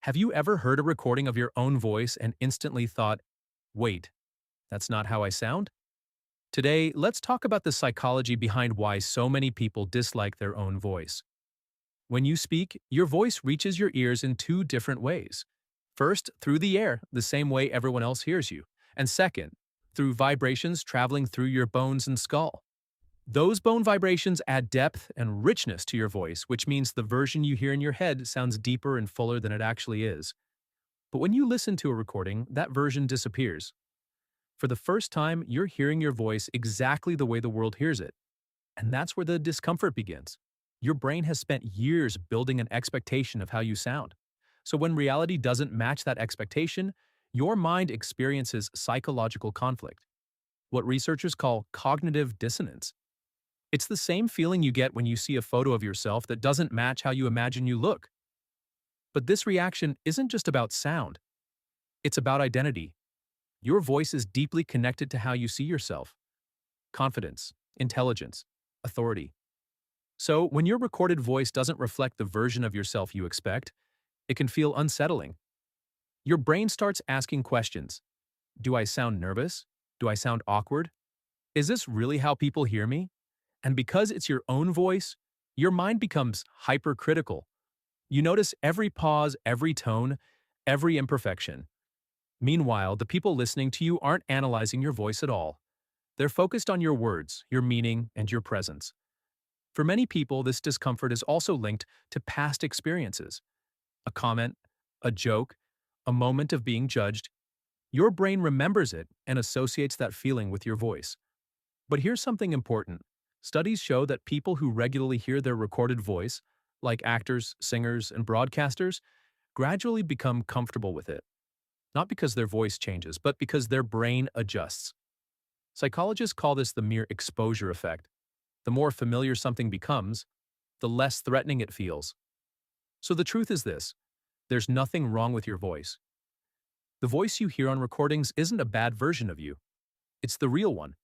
Have you ever heard a recording of your own voice and instantly thought, wait, that's not how I sound? Today, let's talk about the psychology behind why so many people dislike their own voice. When you speak, your voice reaches your ears in two different ways. First, through the air, the same way everyone else hears you. And second, through vibrations traveling through your bones and skull. Those bone vibrations add depth and richness to your voice, which means the version you hear in your head sounds deeper and fuller than it actually is. But when you listen to a recording, that version disappears. For the first time, you're hearing your voice exactly the way the world hears it. And that's where the discomfort begins. Your brain has spent years building an expectation of how you sound. So when reality doesn't match that expectation, your mind experiences psychological conflict, what researchers call cognitive dissonance. It's the same feeling you get when you see a photo of yourself that doesn't match how you imagine you look. But this reaction isn't just about sound, it's about identity. Your voice is deeply connected to how you see yourself: confidence, intelligence, authority. So, when your recorded voice doesn't reflect the version of yourself you expect, it can feel unsettling. Your brain starts asking questions. Do I sound nervous? Do I sound awkward? Is this really how people hear me? And because it's your own voice, your mind becomes hypercritical. You notice every pause, every tone, every imperfection. Meanwhile, the people listening to you aren't analyzing your voice at all. They're focused on your words, your meaning, and your presence. For many people, this discomfort is also linked to past experiences. A comment, a joke, a moment of being judged. Your brain remembers it and associates that feeling with your voice. But here's something important. Studies show that people who regularly hear their recorded voice, like actors, singers, and broadcasters, gradually become comfortable with it. Not because their voice changes, but because their brain adjusts. Psychologists call this the mere exposure effect. The more familiar something becomes, the less threatening it feels. So the truth is this: there's nothing wrong with your voice. The voice you hear on recordings isn't a bad version of you. It's the real one.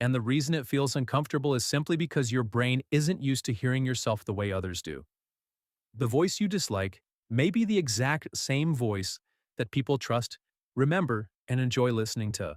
And the reason it feels uncomfortable is simply because your brain isn't used to hearing yourself the way others do. The voice you dislike may be the exact same voice that people trust, remember, and enjoy listening to.